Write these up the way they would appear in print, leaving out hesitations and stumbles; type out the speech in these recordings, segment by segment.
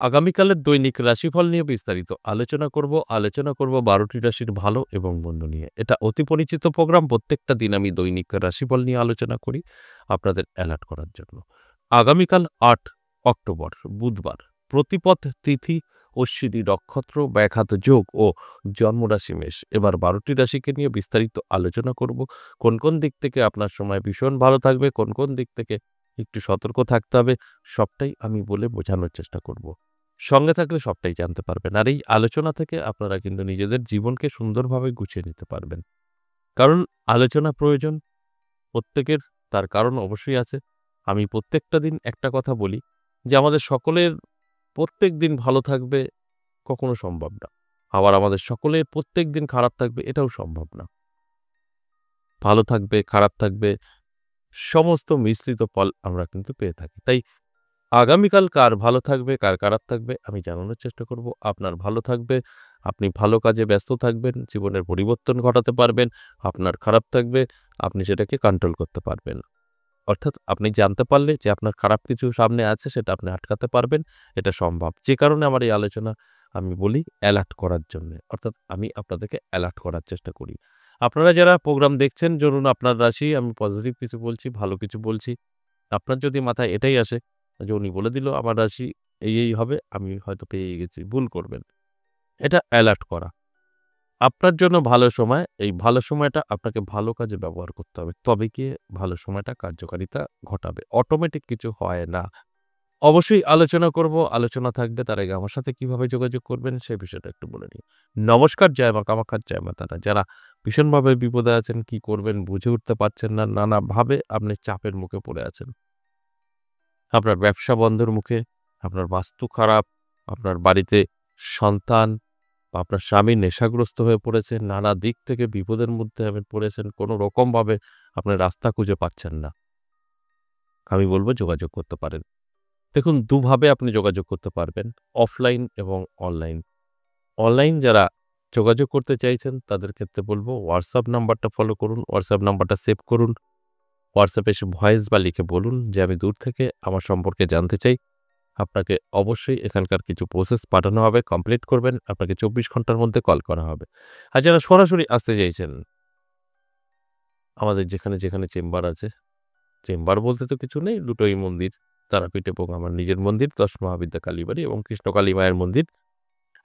আগামীকালের দৈনিক রাশিফল নিয়ে বিস্তারিত আলোচনা করব ১২টি রাশির ভালো এবং মন্দ নিয়ে। এটা অতি পরিচিত প্রোগ্রাম। প্রত্যেকটা দিন আমি দৈনিক রাশিফল নিয়ে আলোচনা করি আপনাদের অ্যালার্ট করার জন্য। আগামীকাল ৮ অক্টোবর বুধবার, প্রতিপদ তিথি, অশ্বিনী নক্ষত্র, ব্যাঘাত যোগ ও জন্মরাশি মেষ। এবার ১২টি রাশিকে নিয়ে বিস্তারিত আলোচনা করব। কোন কোন দিক থেকে আপনার সময় ভীষণ ভালো থাকবে, কোন কোন দিক থেকে একটু সতর্ক থাকতে হবে, সবটাই আমি বলে বোঝানোর চেষ্টা করব। সঙ্গে থাকলে সবটাই জানতে পারবেন। আর এই আলোচনা থেকে আপনারা কিন্তু নিজেদের জীবনকে সুন্দরভাবে গুছিয়ে নিতে পারবেন। কারণ আলোচনা প্রয়োজন প্রত্যেকের, তার কারণ অবশ্যই আছে। আমি প্রত্যেকটা দিন একটা কথা বলি যে আমাদের সকলের প্রত্যেক দিন ভালো থাকবে কখনো সম্ভব না। আবার আমাদের সকলের প্রত্যেক দিন খারাপ থাকবে এটাও সম্ভব না। ভালো থাকবে, খারাপ থাকবে, সমস্ত মিশ্রিত ফল আমরা কিন্তু পেয়ে থাকি। তাই আগামীকাল কার ভালো থাকবে, কার খারাপ থাকবে আমি জানানোর চেষ্টা করব। আপনার ভালো থাকবে, আপনি ভালো কাজে ব্যস্ত থাকবেন, জীবনের পরিবর্তন ঘটাতে পারবেন। আপনার খারাপ থাকবে, আপনি সেটাকে কন্ট্রোল করতে পারবেন। অর্থাৎ আপনি জানতে পারলে যে আপনার খারাপ কিছু সামনে আছে সেটা আপনি আটকাতে পারবেন, এটা সম্ভব। যে কারণে আমার এই আলোচনা আমি বলি অ্যালার্ট করার জন্যে। অর্থাৎ আমি আপনাদেরকে অ্যালার্ট করার চেষ্টা করি। আপনারা যারা প্রোগ্রাম দেখছেন, ধরুন আপনার রাশি, আমি পজিটিভ কিছু বলছি, ভালো কিছু বলছি। আপনার যদি মাথায় এটাই আসে যে উনি বলে দিল আমার রাশি এই হবে, আমি হয়তো পেয়ে গেছি, ভুল করবেন। এটা অ্যালার্ট করা। আপনার জন্য ভালো সময়, এই ভালো সময়টা আপনাকে ভালো কাজে ব্যবহার করতে হবে। তবে গিয়ে ভালো সময়টা কার্যকারিতা ঘটাবে। অটোমেটিক কিছু হয় না। অবশ্যই আলোচনা করব, আলোচনা থাকবে। তার আগে আমার সাথে কিভাবে যোগাযোগ করবেন সেই বিষয়টা একটু বলে নিই। নমস্কার, জয় মা কামাখ্যার জয় মা তারা। যারা ভীষণভাবে বিপদে আছেন, কি করবেন বুঝে উঠতে পারছেন না, নানাভাবে আপনি চাপের মুখে পড়ে আছেন। আপনার ব্যবসা বন্ধের মুখে, আপনার বাস্তু খারাপ, আপনার বাড়িতে সন্তান বা আপনার স্বামী নেশাগ্রস্ত হয়ে পড়েছে, নানা দিক থেকে বিপদের মধ্যে আপনি পড়েছেন, কোনো রকমভাবে আপনি রাস্তা খুঁজে পাচ্ছেন না। আমি বলব যোগাযোগ করতে পারেন। দেখুন, দুভাবে আপনি যোগাযোগ করতে পারবেন, অফলাইন এবং অনলাইন। অনলাইন যারা যোগাযোগ করতে চাইছেন তাদের ক্ষেত্রে বলব হোয়াটসঅ্যাপ নাম্বারটা ফলো করুন, হোয়াটসঅ্যাপ নাম্বারটা সেভ করুন। হোয়াটসঅ্যাপে এসে ভয়েস বা লিখে বলুন যে আমি দূর থেকে আমার সম্পর্কে জানতে চাই। আপনাকে অবশ্যই এখানকার কিছু প্রসেস পাঠানো হবে, কমপ্লিট করবেন। আপনাকে ২৪ ঘন্টার মধ্যে কল করা হবে। আর যারা সরাসরি আসতে চাইছেন, আমাদের যেখানে চেম্বার আছে, চেম্বার বলতে তো কিছু নেই, দুটোই মন্দির। তারাপীঠ এবং আমার নিজের মন্দির ১০ মহাবিদ্যা কালীবাড়ি এবং কৃষ্ণকালী মায়ের মন্দির।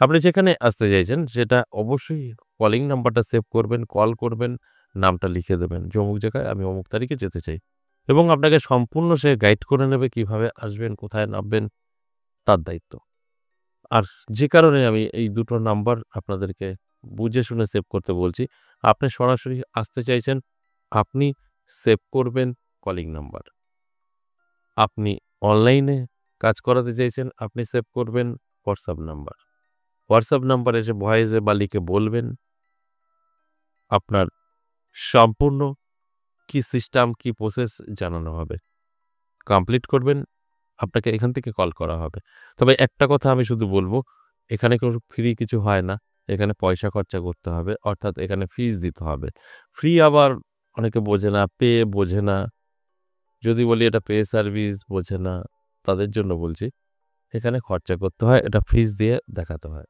আপনি যেখানে আসতে চাইছেন সেটা অবশ্যই কলিং নাম্বারটা সেভ করবেন, কল করবেন, নামটা লিখে দেবেন যে অমুক জায়গায় আমি অমুক তারিখে যেতে চাই। এবং আপনাকে সম্পূর্ণ সে গাইড করে নেবে কিভাবে আসবেন, কোথায় নামবেন, তার দায়িত্ব। আর যে কারণে আমি এই দুটো নাম্বার আপনাদেরকে বুঝে শুনে সেভ করতে বলছি, আপনি সরাসরি আসতে চাইছেন, আপনি সেভ করবেন কলিং নাম্বার। আপনি অনলাইনে কাজ করাতে চাইছেন, আপনি সেভ করবেন হোয়াটসঅ্যাপ নাম্বার। হোয়াটসঅ্যাপ নাম্বারে এসে ভয়েসে বা লিখে বলবেন আপনার সম্পূর্ণ কি সিস্টেম, কি প্রসেস জানানো হবে। কমপ্লিট করবেন, আপনাকে এখান থেকে কল করা হবে। তবে একটা কথা আমি শুধু বলব, এখানে কোনো ফ্রি কিছু হয় না। এখানে পয়সা খরচা করতে হবে। অর্থাৎ এখানে ফিস দিতে হবে। ফ্রি আবার অনেকে বোঝে না, পে বোঝে না। যদি বলি এটা পে সার্ভিস বোঝে না, তাদের জন্য বলছি। এখানে খরচা করতে হয়, এটা ফিস দিয়ে দেখাতে হয়।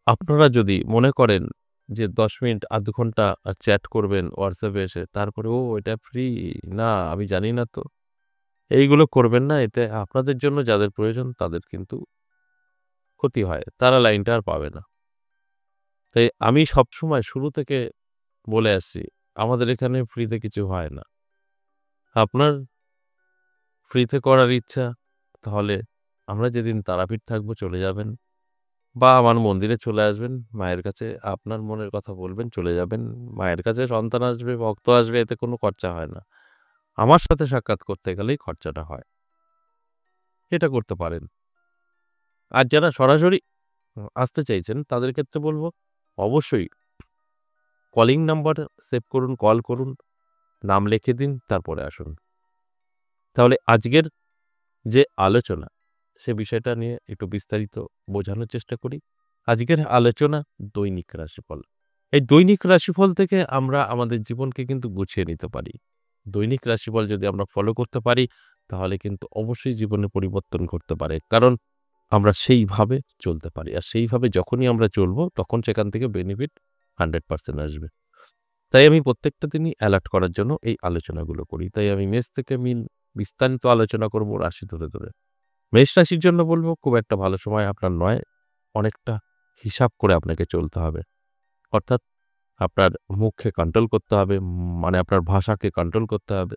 আপনারা যদি মনে করেন যে ১০ মিনিট, আধ ঘন্টা চ্যাট করবেন হোয়াটসঅ্যাপে এসে, তারপরে ও এটা ফ্রি, না আমি জানি না তো। এইগুলো করবেন না। এতে আপনাদের জন্য যাদের প্রয়োজন তাদের কিন্তু ক্ষতি হয়। তারা লাইনটা আর পাবে না। তাই আমি সবসময় শুরু থেকে বলে আসছি, আমাদের এখানে ফ্রিতে কিছু হয় না। আপনার ফ্রিতে করার ইচ্ছা, তাহলে আমরা যেদিন তারাপীঠ থাকবো চলে যাবেন বা আমার মন্দিরে চলে আসবেন। মায়ের কাছে আপনার মনের কথা বলবেন, চলে যাবেন। মায়ের কাছে সন্তান আসবে, ভক্ত আসবে, এতে কোনো খরচা হয় না। আমার সাথে সাক্ষাৎ করতে গেলেই খরচাটা হয়। এটা করতে পারেন। আর যারা সরাসরি আসতে চাইছেন তাদের ক্ষেত্রে বলব অবশ্যই কলিং নাম্বার সেভ করুন, কল করুন, নাম লিখে দিন, তারপরে আসুন। তাহলে আজকের যে আলোচনা, সে বিষয়টা নিয়ে একটু বিস্তারিত বোঝানোর চেষ্টা করি। আজকের আলোচনা দৈনিক রাশিফল। এই দৈনিক রাশিফল থেকে আমরা আমাদের জীবনকে কিন্তু গুছিয়ে নিতে পারি। দৈনিক রাশিফল যদি আমরা ফলো করতে পারি, তাহলে কিন্তু অবশ্যই জীবনে পরিবর্তন ঘটতে পারে। কারণ আমরা সেইভাবে চলতে পারি। আর সেইভাবে যখনই আমরা চলবো তখন সেখান থেকে বেনিফিট 100% আসবে। তাই আমি প্রত্যেকটা দিনই অ্যালার্ট করার জন্য এই আলোচনাগুলো করি। তাই আমি মেষ থেকে মিন বিস্তারিত আলোচনা করব রাশি ধরে। মেষ রাশির জন্য বলব খুব একটা ভালো সময় আপনার নয়। অনেকটা হিসাব করে আপনাকে চলতে হবে। অর্থাৎ আপনার মুখকে কন্ট্রোল করতে হবে। মানে আপনার ভাষাকে কন্ট্রোল করতে হবে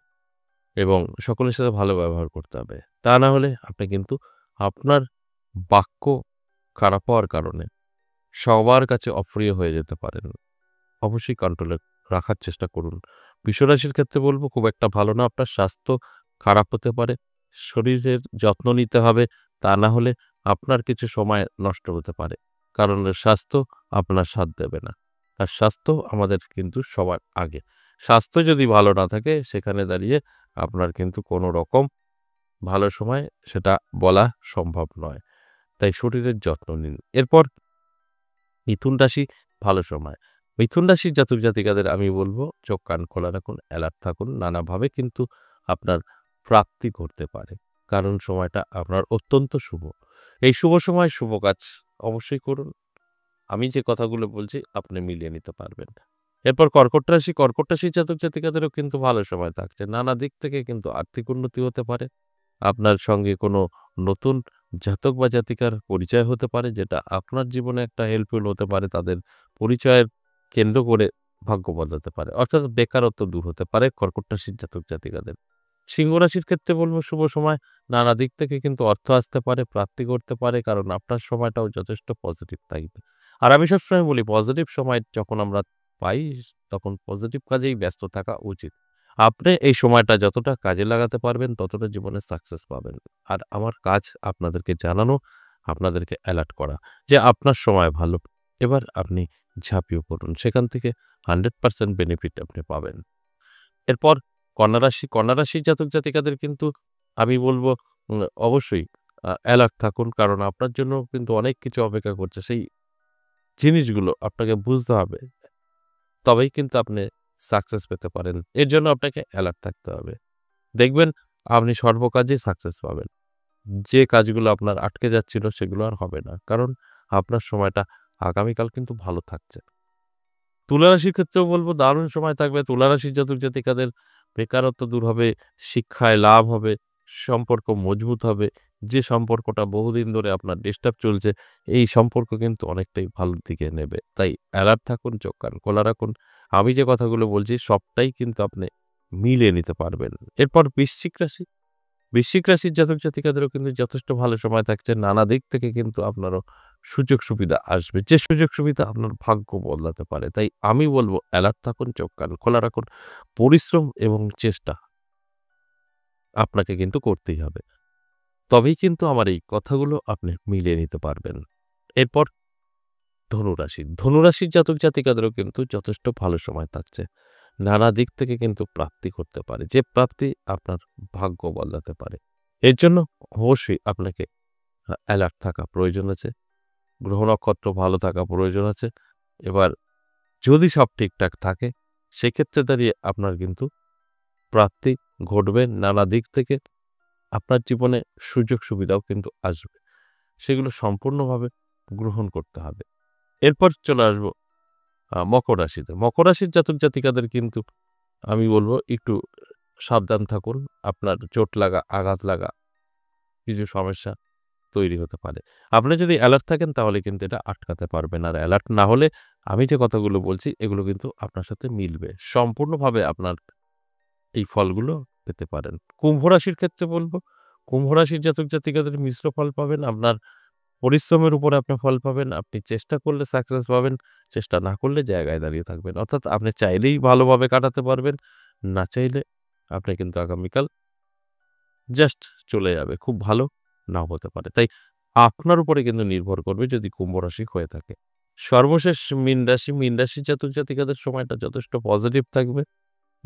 এবং সকলের সাথে ভালো ব্যবহার করতে হবে। তা না হলে আপনি কিন্তু আপনার বাক্য খারাপ হওয়ার কারণে সবার কাছে অপ্রিয় হয়ে যেতে পারেন। অবশ্যই কন্ট্রোলে রাখার চেষ্টা করুন। বৃষরাশির ক্ষেত্রে বলব খুব একটা ভালো না। আপনার স্বাস্থ্য খারাপ হতে পারে। শরীরের যত্ন নিতে হবে। তা না হলে আপনার কিছু সময় নষ্ট হতে পারে। কারণ স্বাস্থ্য আপনার সাথ দেবে না। আর স্বাস্থ্য আমাদের কিন্তু সবার আগে। স্বাস্থ্য যদি ভালো না থাকে সেখানে দাঁড়িয়ে আপনার কিন্তু কোনো রকম ভালো সময় সেটা বলা সম্ভব নয়। তাই শরীরের যত্ন নিন। এরপর মিথুন রাশি ভালো সময়। মিথুন রাশির জাতক জাতিকাদের আমি বলব চোখ কান খোলা রাখুন, অ্যালার্ট থাকুন। নানাভাবে কিন্তু আপনার প্রাপ্তি ঘটতে পারে। কারণ সময়টা আপনার অত্যন্ত শুভ। এই শুভ সময় শুভ কাজ অবশ্যই করুন। আমি যে কথাগুলো বলছি আপনি মিলিয়ে নিতে পারবেন। এরপর কর্কট রাশির জাতক জাতিকাদেরও কিন্তু ভালো সময় থাকছে। নানা দিক থেকে কিন্তু আর্থিক উন্নতি হতে পারে। আপনার সঙ্গে কোনো নতুন জাতক বা জাতিকার পরিচয় হতে পারে যেটা আপনার জীবনে একটা হেল্পফুল হতে পারে। তাদের পরিচয়ের কেন্দ্র করে ভাগ্য বদলাতে পারে। অর্থাৎ বেকারত্ব দূর হতে পারে কর্কট রাশির জাতক জাতিকাদের। সিংহ রাশির ক্ষেত্রে বলব শুভ সময়। নানা দিক থেকে কিন্তু অর্থ আসতে পারে, প্রাপ্তি ঘটতে পারে কারণ আপনার সময়টাও যথেষ্ট পজিটিভ থাকবে। আর আমি সবসময় বলি পজিটিভ সময় যখন আমরা পাই তখন পজিটিভ কাজেই ব্যস্ত থাকা উচিত। আপনি এই সময়টা যতটা কাজে লাগাতে পারবেন ততটা জীবনে সাকসেস পাবেন। আর আমার কাজ আপনাদেরকে জানানো, আপনাদেরকে অ্যালার্ট করা যে আপনার সময় ভালো। এবার আপনি ঝাঁপিয়ে পড়ুন। সেখান থেকে 100% বেনিফিট আপনি পাবেন। এরপর কন্যা রাশির জাতক জাতিকাদের কিন্তু আমি বলব অবশ্যই অ্যালার্ট থাকুন। কারণ আপনার জন্য কিন্তু অনেক কিছু অপেক্ষা করছে। সেই জিনিসগুলো আপনাকে বুঝতে হবে। তবেই কিন্তু আপনি সাকসেস পেতে পারেন। এর জন্য আপনাকে অ্যালার্ট থাকতে হবে। দেখবেন আপনি সর্বকাজেই সাকসেস পাবেন। যে কাজগুলো আপনার আটকে যাচ্ছিল সেগুলো আর হবে না। কারণ আপনার সময়টা আগামীকাল কিন্তু ভালো থাকছে। তুলা রাশির ক্ষেত্রেও বলব দারুণ সময় থাকবে। তুলা রাশির জাতক জাতিকাদের বেকারত্ব দূর হবে, শিক্ষায় লাভ হবে, সম্পর্ক মজবুত হবে। যে সম্পর্কটা বহুদিন ধরে আপনার ডিস্টার্ব চলছে, এই সম্পর্ক কিন্তু অনেকটাই ভালোর দিকে নেবে। তাই অ্যালার্ট থাকুন, চোখ কান খোলা রাখুন। আমি যে কথাগুলো বলছি সবটাই কিন্তু আপনি মিলিয়ে নিতে পারবেন। এরপর বৃশ্চিক রাশির জাতক জাতিকাদেরও কিন্তু যথেষ্ট ভালো সময় থাকছে। নানা দিক থেকে কিন্তু আপনারও সুযোগ সুবিধা আসবে। যে সুযোগ সুবিধা আপনার ভাগ্য বদলাতে পারে। তাই আমি বলব অ্যালার্ট থাকুন, চোখ কান খোলা রাখুন। পরিশ্রম এবং চেষ্টা আপনাকে কিন্তু করতেই হবে। তবেই কিন্তু আমার এই কথাগুলো আপনি মিলিয়ে নিতে পারবেন। এরপর ধনুরাশির জাতক জাতিকাদেরও কিন্তু যথেষ্ট ভালো সময় থাকছে। নানা দিক থেকে কিন্তু প্রাপ্তি ঘটতে পারে। যে প্রাপ্তি আপনার ভাগ্য বদলাতে পারে। এর জন্য অবশ্যই আপনাকে অ্যালার্ট থাকা প্রয়োজন আছে। গ্রহ নক্ষত্র ভালো থাকা প্রয়োজন আছে। এবার যদি সব ঠিকঠাক থাকে সেক্ষেত্রে দাঁড়িয়ে আপনার কিন্তু প্রাপ্তি ঘটবে নানা দিক থেকে। আপনার জীবনে সুযোগ সুবিধাও কিন্তু আসবে। সেগুলো সম্পূর্ণভাবে গ্রহণ করতে হবে। এরপর চলে আসবো মকর রাশিতে। মকর রাশির জাতক জাতিকাদের কিন্তু আমি বলব একটু সাবধান থাকুন। আপনার চোট লাগা, আঘাত লাগা কিছু সমস্যা তৈরি হতে পারে। আপনি যদি অ্যালার্ট থাকেন তাহলে কিন্তু এটা আটকাতে পারবেন। আর অ্যালার্ট না হলে আমি যে কথাগুলো বলছি এগুলো কিন্তু আপনার সাথে মিলবে। সম্পূর্ণভাবে আপনার এই ফলগুলো পেতে পারেন। কুম্ভ রাশির ক্ষেত্রে বলব, কুম্ভ রাশির জাতক জাতিকাদের মিশ্র ফল পাবেন। আপনার পরিশ্রমের উপরে আপনি ফল পাবেন। আপনি চেষ্টা করলে সাকসেস পাবেন। চেষ্টা না করলে জায়গায় দাঁড়িয়ে থাকবেন। অর্থাৎ আপনি চাইলেই ভালোভাবে কাটাতে পারবেন। না চাইলে আপনি কিন্তু আগামীকাল জাস্ট চলে যাবে। খুব ভালো নাও হতে পারে। তাই আপনার উপরে কিন্তু নির্ভর করবে যদি কুম্ভ রাশি হয়ে থাকে। সর্বশেষ মীন রাশির জাতক জাতিকাদের সময়টা যথেষ্ট পজিটিভ থাকবে,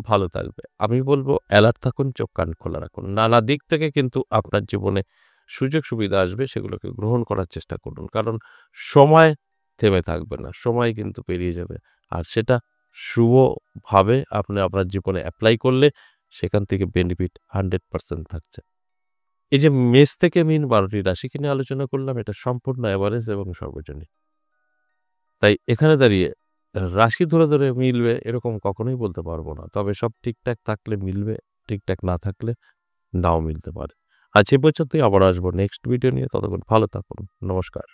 ভালো থাকবে। আমি বলব অ্যালার্ট থাকুন, চোখ কান খোলা রাখুন। নানা দিক থেকে কিন্তু আপনার জীবনে সুযোগ সুবিধা আসবে সেগুলোকে গ্রহণ করার চেষ্টা করুন। কারণ সময় থেমে থাকবে না। সময় কিন্তু পেরিয়ে যাবে। আর সেটা শুভভাবে আপনি আপনার জীবনে এপ্লাই করলে সেখান থেকে বেনিফিট 100% থাকছে। এই যে মেষ থেকে মীন ১২টি রাশিকে নিয়ে আলোচনা করলাম, এটা সম্পূর্ণ এভারেজ এবং সর্বজনীন। তাই এখানে দাঁড়িয়ে রাশি ধরে মিলবে এরকম কখনোই বলতে পারব না। তবে সব ঠিকঠাক থাকলে মিলবে, ঠিকঠাক না থাকলে নাও মিলতে পারে। আজ এ পর্যন্তই, আবার আসবো নেক্সট ভিডিও নিয়ে। ততক্ষণ ভালো থাকুন। নমস্কার।